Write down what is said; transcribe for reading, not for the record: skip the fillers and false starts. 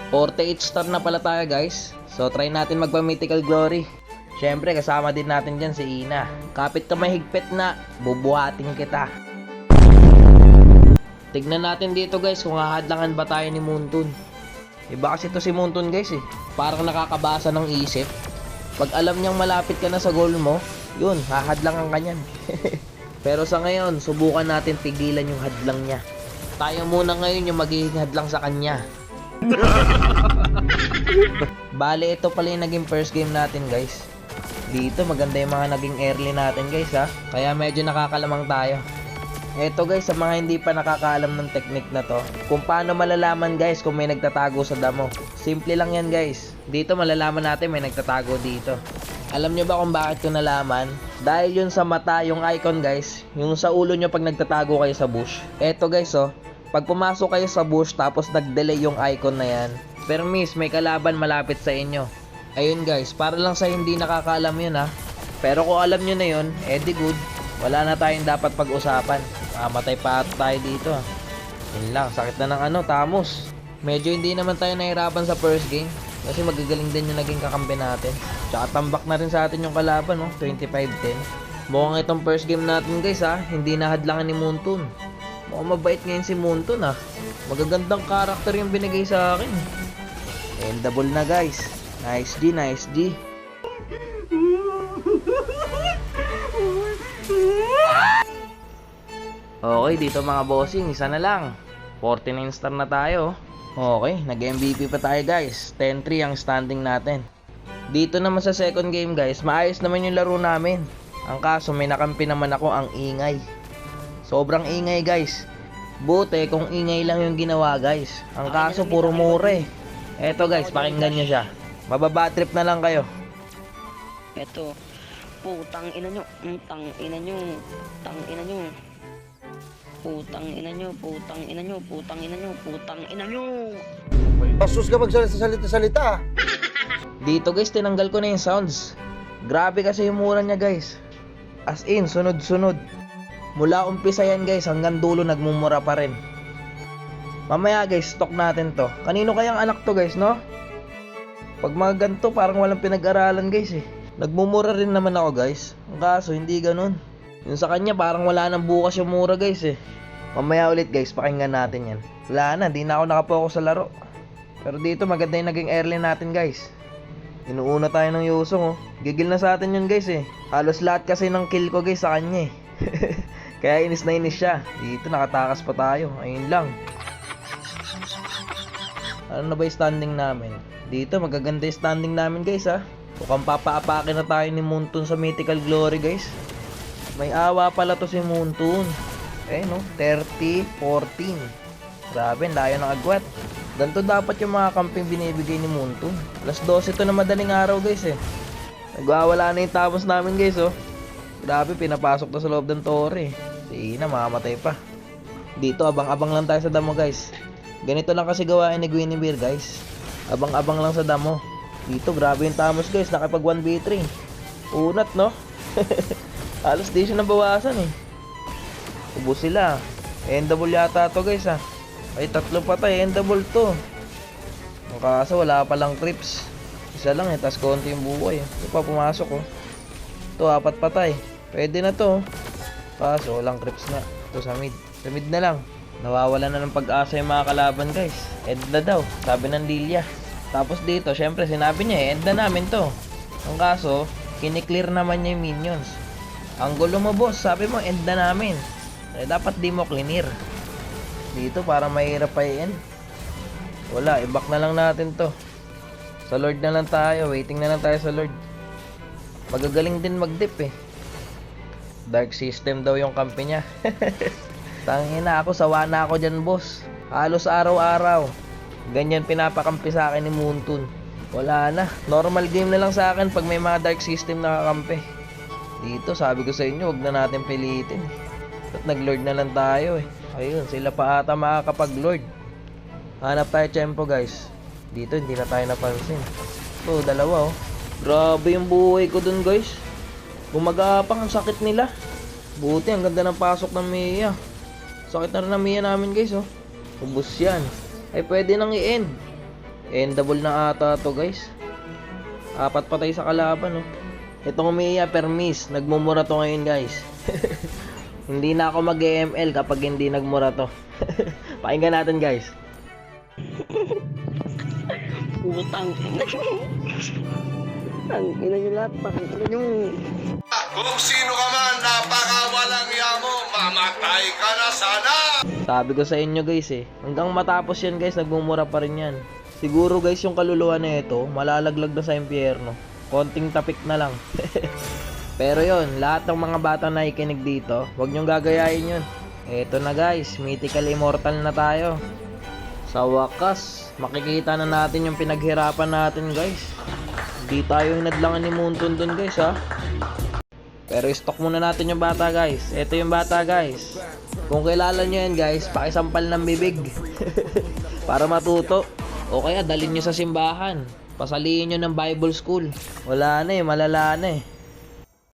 48 star na pala tayo guys. So try natin magpa mythical glory. Syempre kasama din natin dyan si Ina. Kapit ka mahigpit na, bubuhatin kita. Tignan natin dito guys kung hahadlangan ba tayo ni Muntun. Iba kasi to si Muntun guys eh. Parang nakakabasa ng isip. Pag alam niyang malapit ka na sa goal mo, yun, hahadlangan ka niyan. Pero sa ngayon, subukan natin pigilan yung hadlang niya. Tayo muna ngayon yung magiging hadlang sa kanya. Bale, ito pala yung naging first game natin guys. Dito maganda yung mga naging early natin guys ha. Kaya medyo nakakalamang tayo. Eto guys, sa mga hindi pa nakakaalam ng technique na to, kung paano malalaman guys kung may nagtatago sa damo. Simple lang yan guys. Dito malalaman natin may nagtatago dito. Alam nyo ba kung bakit ko nalaman? Dahil yun sa mata, yung icon guys, yung sa ulo nyo pag nagtatago kayo sa bush. Eto guys oh, pag pumasok kayo sa bush tapos nag-delay yung icon na yan, permis, may kalaban malapit sa inyo. Ayun guys, para lang sa hindi nakakaalam yun ha. Pero kung alam nyo na yun, edi good. Wala na tayong dapat pag-usapan. Mamatay pa tayo dito ha. Yun lang, sakit na ng Tamos. Medyo hindi naman tayo nahirapan sa first game. Kasi magagaling din yung naging kakampi natin. Tsaka tambak na rin sa atin yung kalaban, no? 25-10. Mukhang itong first game natin guys ha, hindi nahadlangan ni Muntun. Mukhang mabait ngayon si Muntun ha. Magagandang karakter yung binigay sa akin. Endable na guys. Nice G, nice G. Okay, dito mga bossing, isa na lang. 49 star na tayo. Okay, nag-MVP pa tayo guys. 10-3 ang standing natin. Dito naman sa second game guys, maayos naman yung laro namin. Ang kaso may nakampi naman ako, ang ingay. Sobrang ingay guys. Buti kung ingay lang yung ginawa guys. Ang kaso puro mure. Eto guys, pakinggan nyo siya. Mababa trip na lang kayo. Eto, putang ina nyo, tang ina nyo, tang ina nyo. Putang ina nyo, putang ina nyo, putang ina nyo, putang ina nyo. Pasus ka magsalita-salita. Dito guys, tinanggal ko na yung sounds. Grabe kasi yung mura niya guys. As in, sunod-sunod. Mula umpisa yan guys, hanggang dulo nagmumura pa rin. Mamaya guys, stock natin to. Kanino kayang anak to guys, no? Pag mga ganito, parang walang pinag-aralan guys eh. Nagmumura rin naman ako guys. Ang kaso, hindi ganun. Yung sa kanya, parang wala nang bukas yung mura guys eh. Mamaya ulit guys, pakinggan natin yan. Wala na, di na ako nakapokus sa laro. Pero dito, maganda yung naging early natin guys. Inuuna tayo ng Yusong oh. Gigil na sa atin yun guys eh. Halos lahat kasi ng kill ko guys sa kanya eh. Kaya inis na inis siya. Dito, nakatakas pa tayo. Ayun lang. Ano na ba yung standing namin? Dito, magaganda yung standing namin guys ha. Mukhang papaapake na tayo ni Muntun sa mythical glory guys. May awa pala to si Muntun. No, 30-14. Grabe, layo ng agwat. Ganito dapat yung mga camping binibigay ni Muntun. Alas 12 to na madaling araw guys eh. Nagwawala na yung Tamos namin guys oh. Grabe, pinapasok na sa loob ng tore. Si Ina, mamamatay pa. Dito, abang-abang lang tayo sa damo guys. Ganito lang kasi gawain ni Guinevere guys. Abang-abang lang sa damo. Dito, grabe yung Tamos guys, nakipag 1v3. Unat no? Halos di siya nabawasan eh. Ubus sila. Endable yata to guys ha. Ay, tatlo patay, endable to. Ang kaso, wala palang creeps. Isa lang eh, tas konti yung buhay. Ito pa, pumasok oh. Ito, 4 patay. Pwede na to. Kaso, walang creeps na. Ito sa mid. Sa mid na lang. Nawawala na ng pag-asa yung mga kalaban guys. End na daw, sabi ng Lilia. Tapos dito, syempre sinabi niya end na namin to. Ang kaso, kiniklear naman niya yung minions. Ang gulo mo boss, sabi mo end na namin. Dapat di mo clear. Dito para mahirap pa i-end. Wala, i-back na lang natin to. Sa Lord na lang tayo, waiting na lang tayo sa Lord. Magagaling din mag-dip eh. Dark system daw yung kampi niya. Tangina ako, sawa na ako dyan boss. Halos araw-araw. Ganyan pinapakampi sa akin ni Muntun. Wala na, normal game na lang sa akin pag may mga dark system nakakampi. Dito sabi ko sa inyo, huwag na natin pilitin. At nag-lord na lang tayo eh. Ayun, sila pa ata makakapag-lord. Hanap tayo tempo guys. Dito hindi na tayo napansin. Ito, dalawa oh. Grabe yung buhay ko dun guys. Bumagapang, ang sakit nila. Buti, ang ganda ng pasok ng Mia. Sakit na rin ng Mia namin guys oh. Ubus yan. Ay pwede nang i-end. Endable na ata to guys. 4 patay sa kalaban, no. Itong Mia Permis, nagmumura to ngayon guys. Hindi na ako mag-ML kapag hindi nagmura to. Pakinggan natin guys. Putang ina nyo. Tang ina nyo lahat. Tang ina nyo. Kung sino ka man, napakawalang yamo, mamatay ka na sana! Sabi ko sa inyo guys hanggang matapos yan guys, nagmumura pa rin yan. Siguro guys yung kaluluwa na ito, malalaglag na sa impyerno. Konting tapik na lang. Pero yon, lahat ng mga bata na ikinig dito, huwag nyong gagayahin yun. Eto na guys, mythical immortal na tayo. Sa wakas, makikita na natin yung pinaghirapan natin guys. Hindi tayo hinadlangan ni Moonton dun guys ha. Pero stock muna natin yung bata guys. Ito yung bata guys. Kung kilala nyo yan guys, pakisampal ng bibig. Para matuto. O kaya dalhin nyo sa simbahan. Pasalihin nyo ng Bible school. Wala na malala na